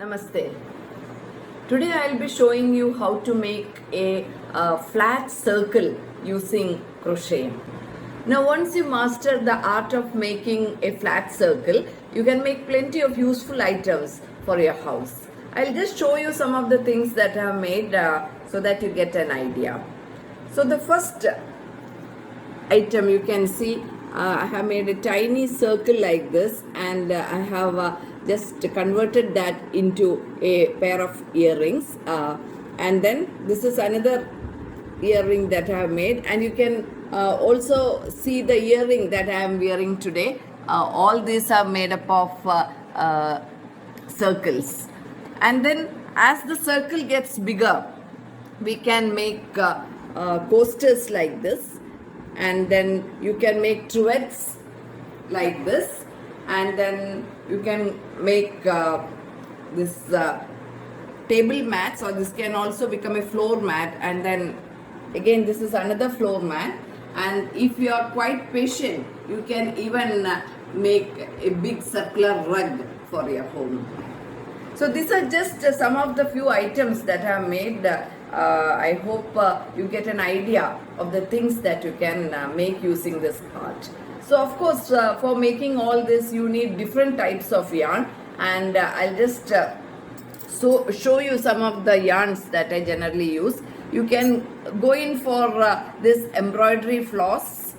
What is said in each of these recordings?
Namaste. Today I'll be showing you how to make a flat circle using crochet. Now once you master the art of making a flat circle, you can make plenty of useful items for your house. I'll just show you some of the things that I have made so that you get an idea. So the first item you can see, I have made a tiny circle like this, and I have just converted that into a pair of earrings, and then this is another earring that I have made, and you can also see the earring that I am wearing today. All these are made up of circles, and then as the circle gets bigger we can make coasters like this, and then you can make TRIVETS like this, and then you can make this table mats, or this can also become a floor mat, and then again this is another floor mat, and if you are quite patient you can even make a big circular rug for your home. So these are just some of the few items that I have made. I hope you get an idea of the things that you can make using this art. So of course for making all this you need different types of yarn, and I'll just show you some of the yarns that I generally use. You can go in for this embroidery floss,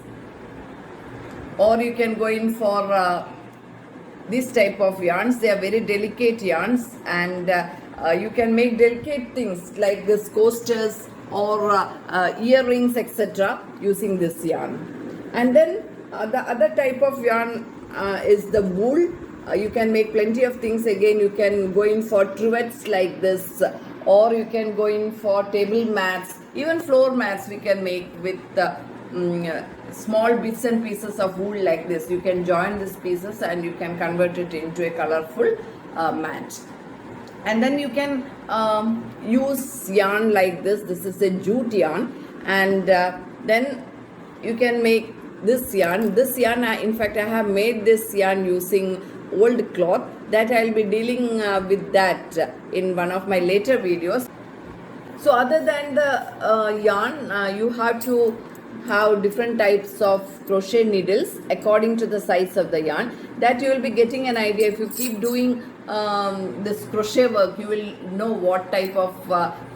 or you can go in for this type of yarns. They are very delicate yarns, and you can make delicate things like this coasters or earrings, etc. using this yarn. And then the other type of yarn is the wool. You can make plenty of things. Again, you can go in for TRIVETS like this, or you can go in for table mats, even floor mats we can make with small bits and pieces of wool like this. You can join these pieces and you can convert it into a colorful mat. And then you can use yarn like this. This is a jute yarn, and then you can make this yarn. This yarn, in fact, I have made this yarn using old cloth. That I'll be dealing with that in one of my later videos. So other than the yarn, you have to have different types of crochet needles according to the size of the yarn. That you will be getting an idea. If you keep doing this crochet work, you will know what type of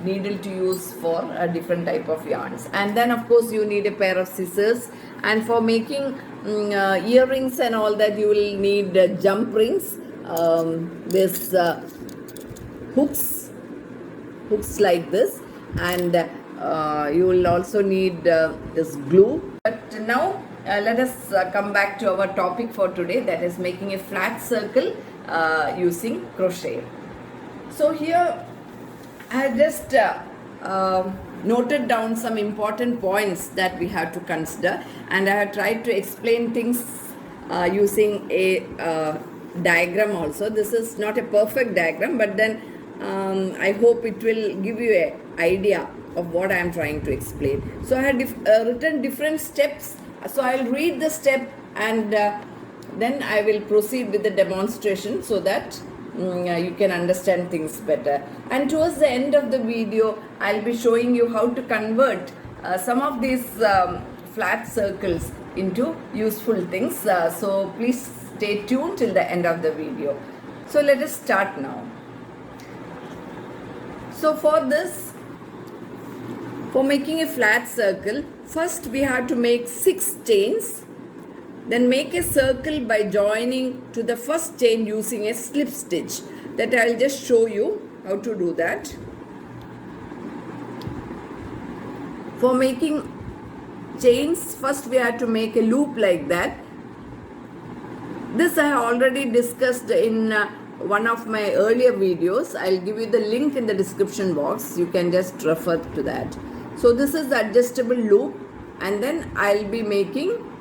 needle to use for a different type of yarns. And then of course you need a pair of scissors, and for making earrings and all that you will need jump rings, this hooks like this, and you will also need this glue. But now let us come back to our topic for today, that is making a flat circle using crochet. So here I just noted down some important points that we have to consider, and I have tried to explain things using a diagram also. This is not a perfect diagram, but then I hope it will give you an idea of what I am trying to explain. So I had written different steps. So I'll read the step, and then I will proceed with the demonstration so that you can understand things better. And towards the end of the video, I'll be showing you how to convert some of these flat circles into useful things. So please stay tuned till the end of the video. So let us start now. So for this, for making a flat circle, first we have to make 6 chains. Then make a circle by joining to the first chain using a slip stitch. That I will just show you how to do that. For making chains, first we have to make a loop like that. This I have already discussed in one of my earlier videos. I'll give you the link in the description box. You can just refer to that. So this is the adjustable loop, and then I'll be making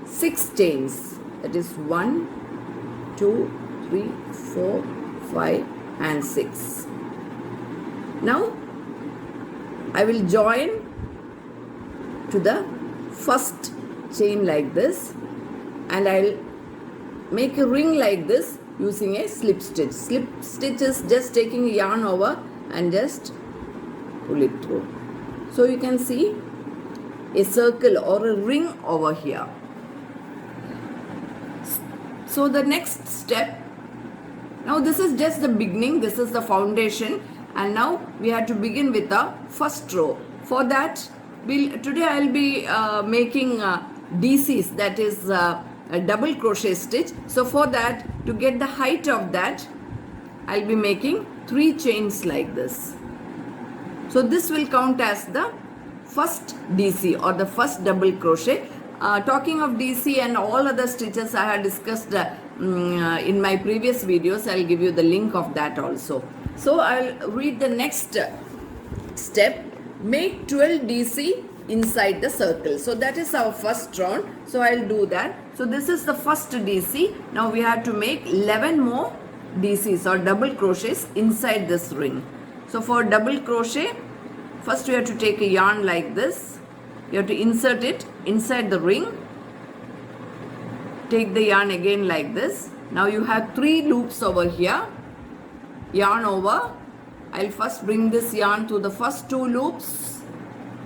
6 chains. That is 1, 2, 3, 4, 5 and 6. Now I will join to the first chain like this, and I'll make a ring like this using a slip stitch. Slip stitch is just taking yarn over and just pull it through. So you can see a circle or a ring over here. So the next step, now this is just the beginning, this is the foundation, and now we have to begin with the first row. For that, today I'll be making DCs, that is a double crochet stitch. So for that, to get the height of that, I'll be making 3 chains like this. So this will count as the first DC or the first double crochet. Talking of DC and all other stitches I had discussed in my previous videos. I'll give you the link of that also. So I'll read the next step. Make 12 DC inside the circle. So that is our first round. So I'll do that. So this is the first DC. Now we have to make 11 more DCs or double crochets inside this ring. So for double crochet, first we have to take a yarn like this. You have to insert it inside the ring. Take the yarn again like this. Now you have 3 loops over here. Yarn over. I'll first bring this yarn to the first 2 loops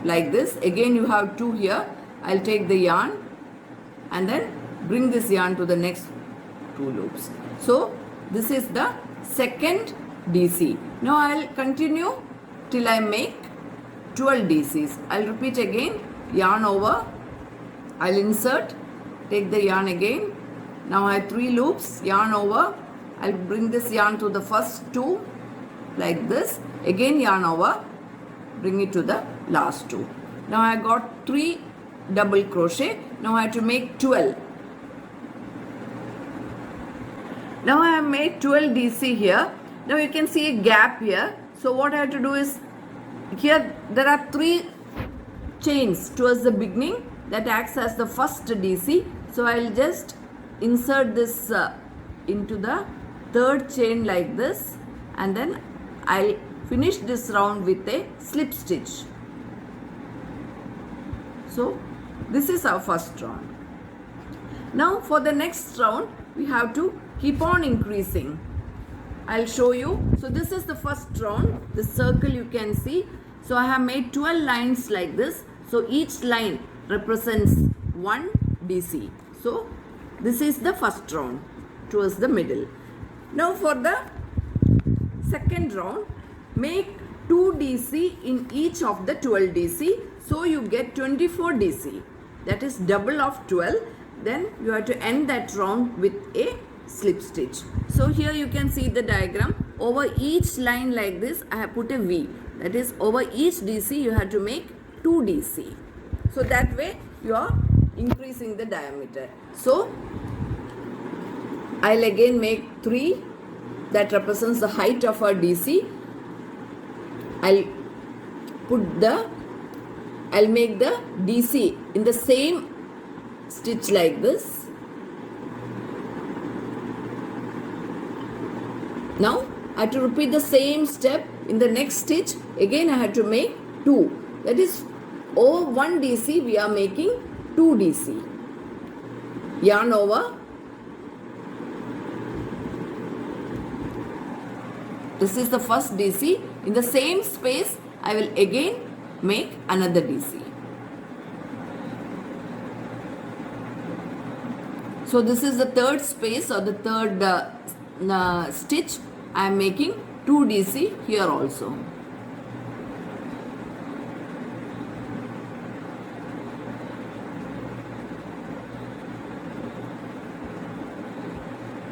like this. Again you have 2 here. I'll take the yarn and then bring this yarn to the next 2 loops. So this is the second DC. Now I'll continue till I make 12 DCs. I'll repeat again. Yarn over. I'll insert. Take the yarn again. Now I have 3 loops. Yarn over. I'll bring this yarn to the first 2 like this. Again yarn over. Bring it to the last 2. Now I got 3 double crochet. Now I have to make 12. Now I have made 12 DC here. Now you can see a gap here. So what I have to do is, here there are 3 chains towards the beginning that acts as the first DC. So I'll just insert this into the 3rd chain like this, and then I'll finish this round with a slip stitch. So this is our first round. Now for the next round, we have to keep on increasing. I'll show you. So this is the first round, the circle you can see. So I have made 12 lines like this. So each line represents 1 DC. So this is the first round towards the middle. Now for the second round, make 2 DC in each of the 12 DC. So you get 24 DC. That is double of 12. Then you have to end that round with a slip stitch. So here you can see the diagram. Over each line like this, I have put a V. That is, over each DC you have to make 2 DC. So that way you are increasing the diameter. So I'll again make 3 that represents the height of our DC. I'll make the DC in the same stitch like this. Now I have to repeat the same step in the next stitch. Again I have to make 2. That is, over 1 DC we are making 2 DC. Yarn over. This is the first DC. In the same space I will again make another DC. So this is the 3rd space or the 3rd stitch. I am making 2 DC here also.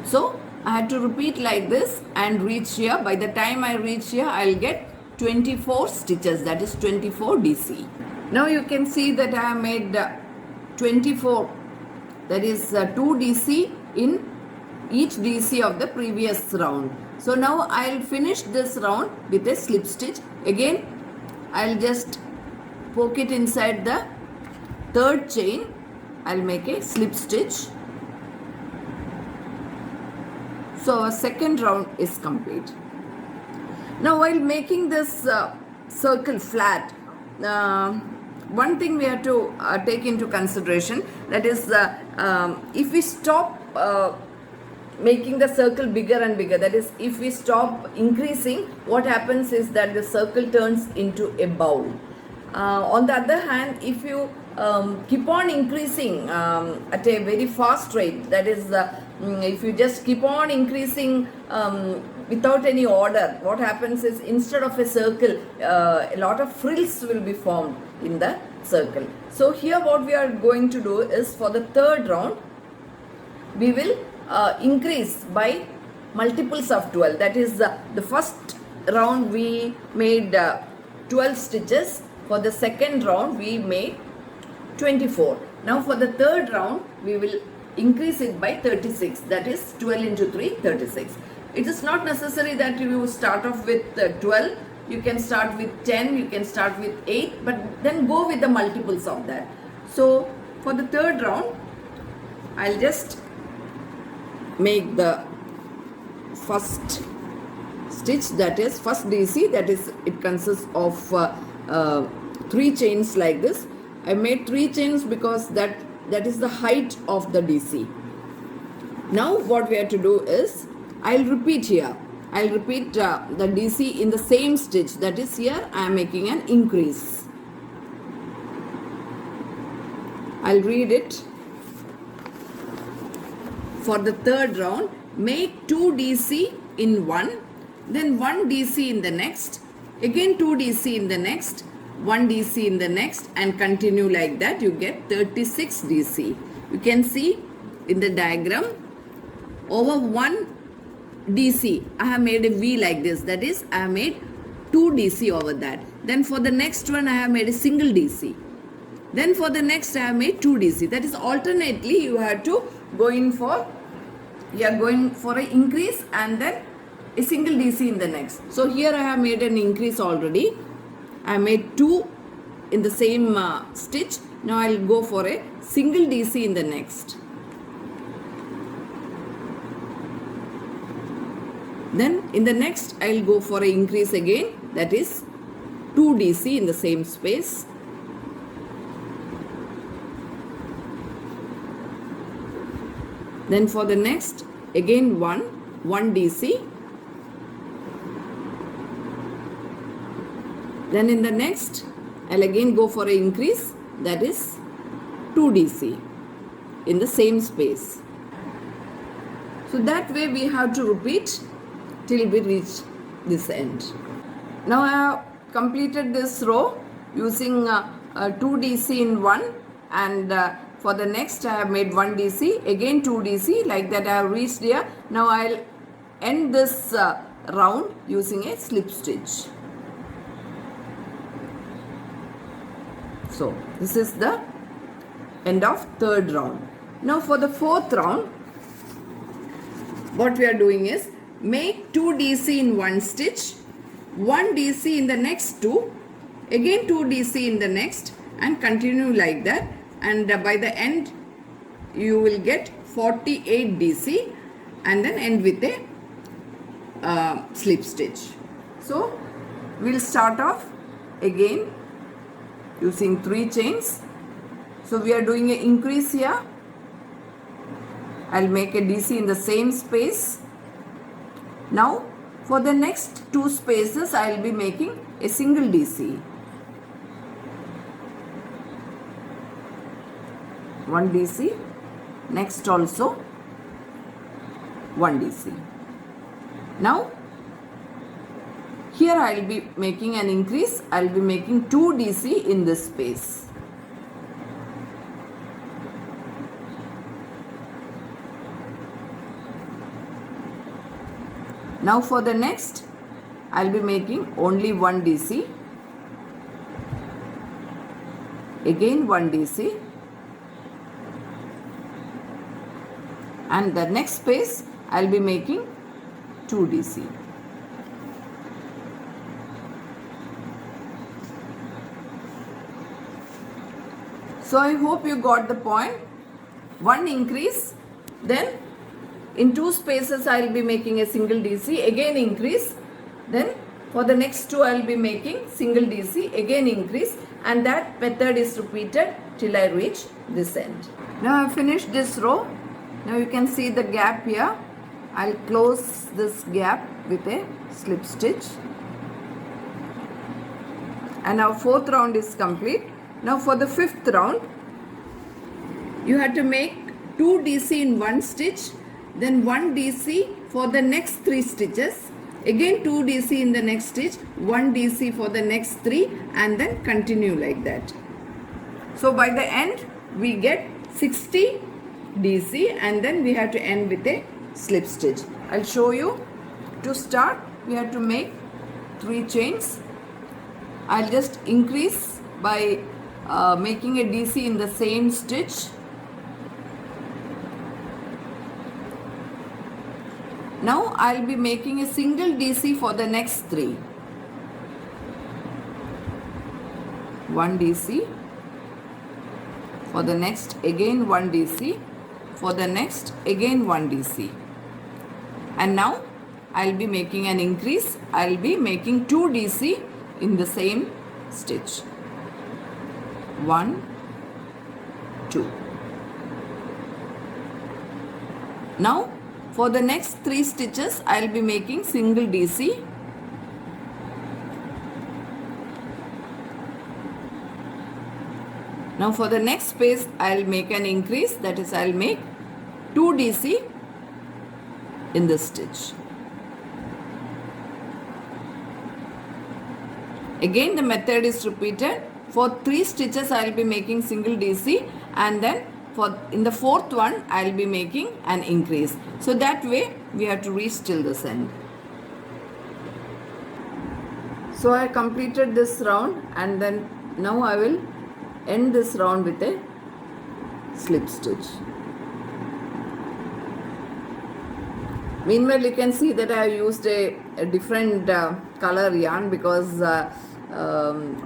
So I had to repeat like this and reach here. By the time I reach here, I'll get 24 stitches, that is 24 DC. Now you can see that I have made 24, that is 2 DC in each DC of the previous round. So now I'll finish this round with a slip stitch. Again I'll just poke it inside the 3rd chain. I'll make a slip stitch. So our second round is complete. Now while making this circle flat, one thing we have to take into consideration, that is if we stop making the circle bigger and bigger. That is, if we stop increasing, what happens is that the circle turns into a bowl. On the other hand, if you keep on increasing at a very fast rate, that is, if you just keep on increasing without any order, what happens is instead of a circle, a lot of frills will be formed in the circle. So here what we are going to do is, for the third round, we will increase by multiples of 12. That is, the first round we made 12 stitches. For the second round we made 24. Now for the third round we will increase it by 36. That is 12 into 3, 36. It is not necessary that you start off with 12. You can start with 10, you can start with 8, but then go with the multiples of that. So for the third round, I'll just make the first stitch, that is first DC, that is, it consists of 3 chains like this. I made 3 chains because that is the height of the DC. Now what we have to do is, I'll repeat here. I'll repeat the DC in the same stitch. That is, here I am making an increase. I'll read it. For the third round, make 2 DC in one, then 1 DC in the next, again 2 DC in the next, 1 DC in the next, and continue like that. You get 36 DC. You can see in the diagram, over 1 DC I have made a V like this. That is, I have made 2 DC over that. Then for the next one I have made a single DC. Then for the next I have made 2 DC. That is, alternately you have to go in for, you are going for an increase and then a single DC in the next. So here I have made an increase already. I made 2 in the same stitch. Now I will go for a single DC in the next. Then in the next I will go for an increase again, that is 2 DC in the same space. Then for the next, again 1 DC. Then in the next, I'll again go for an increase, that is 2 DC in the same space. So that way we have to repeat till we reach this end. Now I have completed this row using 2 DC in one, and for the next I have made 1 DC, again 2 DC, like that I have reached here. Now I'll end this round using a slip stitch. So this is the end of third round. Now for the fourth round, what we are doing is, make 2 DC in one stitch, 1 DC in the next 2, again 2 DC in the next, and continue like that. And by the end you will get 48 DC and then end with a slip stitch. So we'll start off again using 3 chains. So we are doing an increase here. I'll make a DC in the same space. Now for the next 2 spaces I will be making a single DC. 1 DC, next also 1 DC. Now here I will be making an increase. I will be making 2 DC in this space. Now for the next, I will be making only 1 DC, again 1 DC, and the next space I will be making 2 DC. So I hope you got the point. 1 increase, then in 2 spaces I will be making a single DC, again increase, then for the next 2 I will be making single DC, again increase, and that method is repeated till I reach this end. Now I have finished this row. Now you can see the gap here. I'll close this gap with a slip stitch. And our fourth round is complete. Now for the fifth round, you have to make 2 DC in one stitch, then 1 DC for the next 3 stitches, again 2 DC in the next stitch, 1 DC for the next 3, and then continue like that. So by the end we get 60 DC, and then we have to end with a slip stitch. I'll show you. To start, we have to make 3 chains. I'll just increase by making a DC in the same stitch. Now I'll be making a single DC for the next 3. 1 DC for the next, again 1 DC for the next, again 1 DC. And now I'll be making an increase. I'll be making 2 DC in the same stitch. 1, 2. Now for the next 3 stitches, I'll be making single DC. Now for the next space, I'll make an increase, that is, I'll make 2 DC in this stitch. Again the method is repeated. For 3 stitches I'll be making single DC, and then in the 4th one I'll be making an increase. So that way we have to reach till this end. So I completed this round, and then now I will end this round with a slip stitch. Meanwhile, you can see that I have used a different color yarn, because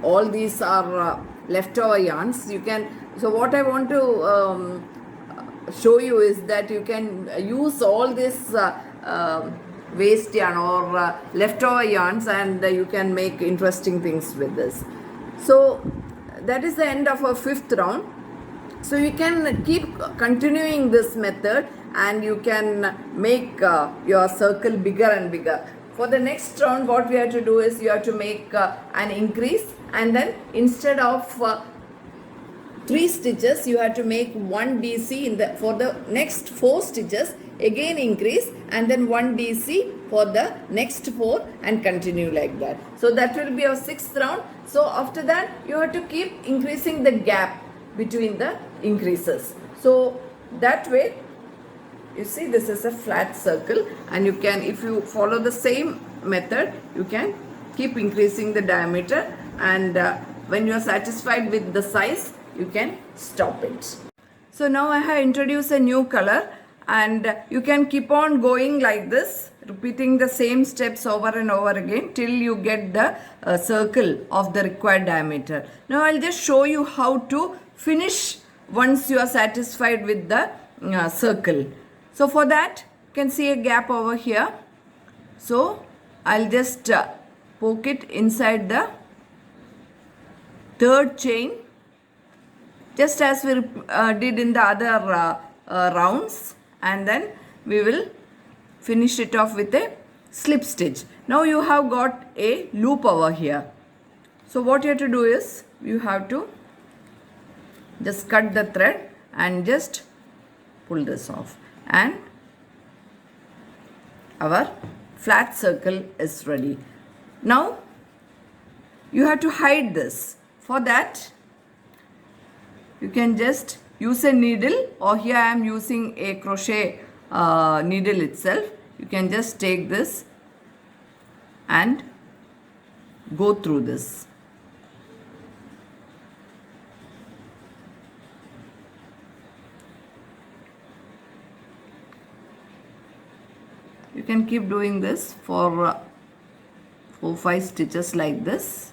all these are leftover yarns. So what I want to show you is that you can use all this waste yarn or leftover yarns, and you can make interesting things with this. So that is the end of our 5th round. So you can keep continuing this method, and you can make your circle bigger and bigger. For the next round, what we have to do is you have to make an increase, and then instead of 3 stitches, you have to make 1 DC for the next 4 stitches, again increase, and then 1 DC for the next 4, and continue like that. So that will be our 6th round. So after that, you have to keep increasing the gap between the increases. So that way, you see, this is a flat circle, and you can, if you follow the same method, you can keep increasing the diameter, and when you are satisfied with the size, you can stop it. So now I have introduced a new color, and you can keep on going like this, repeating the same steps over and over again till you get the circle of the required diameter. Now I'll just show you how to finish once you are satisfied with the circle. So for that, you can see a gap over here. So I'll just poke it inside the 3rd chain, just as we did in the other rounds, and then we will finish it off with a slip stitch. Now you have got a loop over here. So what you have to do is, you have to just cut the thread and just pull this off, and our flat circle is ready. Now you have to hide this. For that, you can just use a needle, or here I am using a crochet needle itself. You can just take this and go through this. You can keep doing this for 4-5 stitches like this.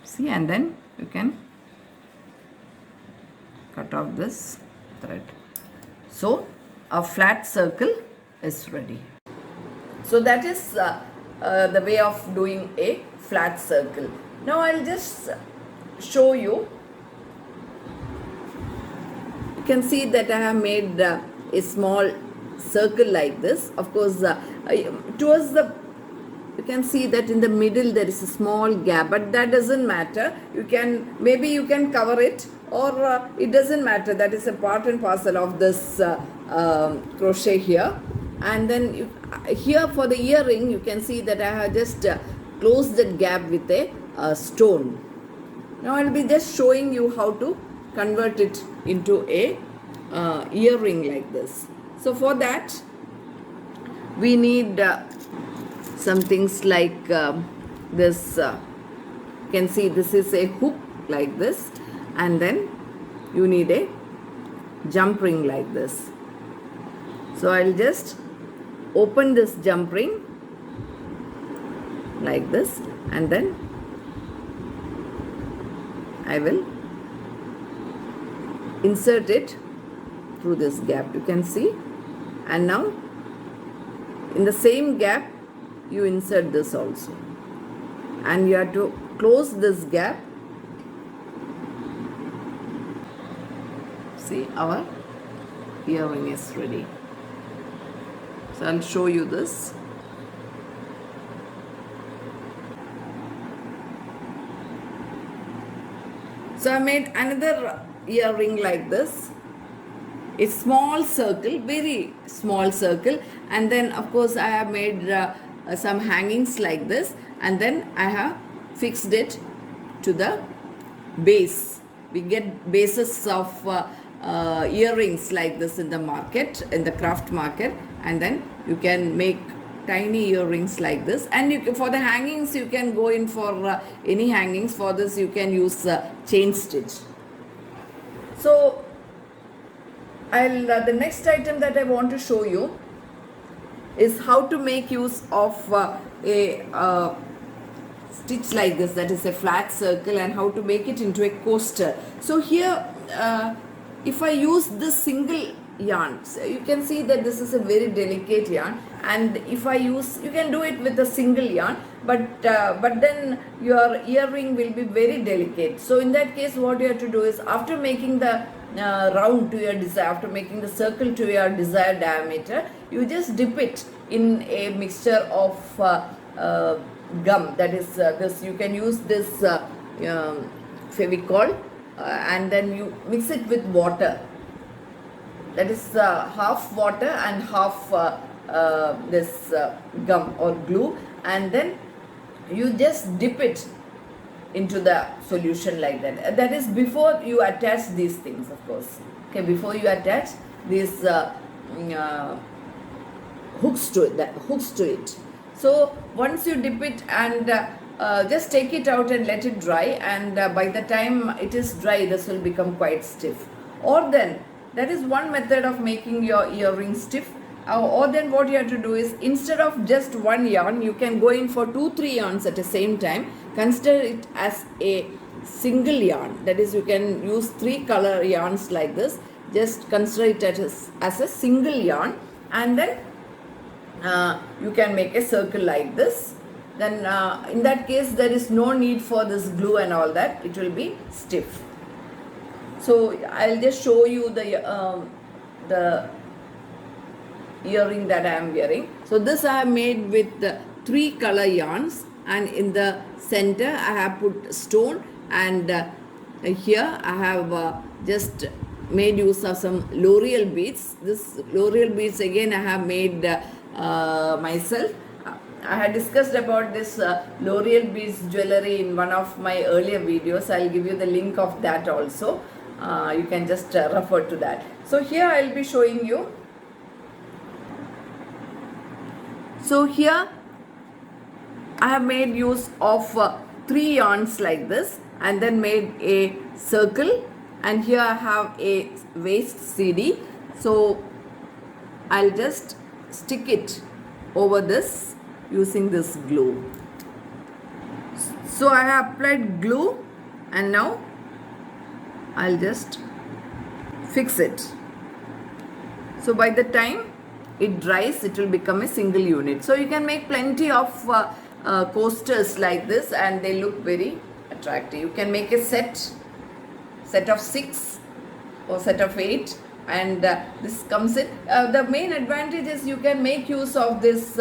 See, and then you can cut off this thread. So a flat circle is ready. So that is the way of doing a flat circle. Now I'll just show you can see that I have made a small circle like this. Of course, towards the, you can see that in the middle there is a small gap, but that doesn't matter. You can, maybe you can cover it, or it doesn't matter. That is a part and parcel of this crochet here. And then here for the earring, you can see that I have just closed that gap with a stone. Now I will be just showing you how to convert it into a earring like this. So for that, we need some things like this. You can see this is a hook like this, and then you need a jump ring like this. So I'll just open this jump ring like this, and then I will insert it through this gap, you can see. And now in the same gap you insert this also, and you have to close this gap. See, our earring is ready. So I'll show you this. So I made another earring like this. A small circle, very small circle, and then of course I have made some hangings like this, and then I have fixed it to the base. We get bases of earrings like this in the market, in the craft market, and then you can make tiny earrings like this. And you can, for the hangings, you can go in for any hangings. For this you can use chain stitch. So the next item that I want to show you is how to make use of a stitch like this, that is a flat circle, and how to make it into a coaster. So here if I use this single yarn, so you can see that this is a very delicate yarn, and if I use, you can do it with a single yarn, but then your earring will be very delicate. So in that case, what you have to do is, after making the round to your desire, after making the circle to your desired diameter, you just dip it in a mixture of gum, that is this, you can use this Fevicol, and then you mix it with water, that is half water and half this gum or glue, and then you just dip it into the solution like that. That is before you attach these things, of course. Okay, before you attach these hooks to it. So once you dip it, and just take it out and let it dry, and by the time it is dry, this will become quite stiff. Or then, that is one method of making your earring stiff. Or then what you have to do is, instead of just one yarn, you can go in for 2-3 yarns at the same time. Consider it as a single yarn. That is, you can use 3 color yarns like this. Just consider it as a single yarn, and then you can make a circle like this. Then in that case, there is no need for this glue and all that. It will be stiff. So I'll just show you the earring that I am wearing. So this I have made with 3 color yarns, and in the center I have put stone, and here I have just made use of some L'Oreal beads. This L'Oreal beads again I have made myself. I had discussed about this L'Oreal beads jewellery in one of my earlier videos. I'll give you the link of that also. You can just refer to that. So here I'll be showing you. So here I have made use of 3 yarns like this, and then made a circle, and here I have a waist CD. So I'll just stick it over this using this glue. So I have applied glue, and now I'll just fix it. So by the time it dries, it will become a single unit. So you can make plenty of coasters like this, and they look very attractive. You can make a set of 6, or set of 8, and this comes in. The main advantage is you can make use of this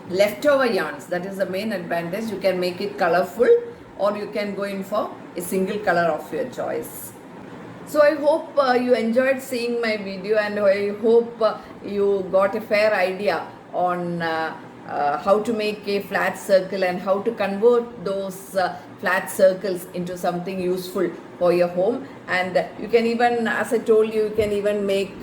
leftover yarns. That is the main advantage. You can make it colorful, or you can go in for a single color of your choice. So I hope you enjoyed seeing my video, and I hope you got a fair idea on how to make a flat circle and how to convert those flat circles into something useful for your home. And you can even, as I told you, you can even make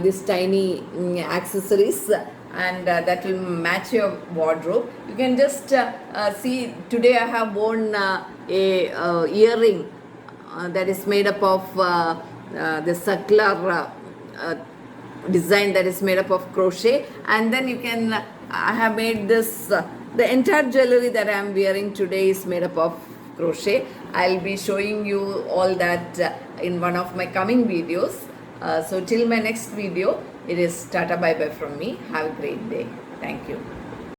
these tiny accessories, and that will match your wardrobe. You can just see, today I have worn a earring that is made up of the circular design that is made up of crochet, and then you can I have made this the entire jewelry that I am wearing today is made up of crochet. I'll be showing you all that in one of my coming videos. So till my next video, it is tata bye bye from me. Have a great day. Thank you.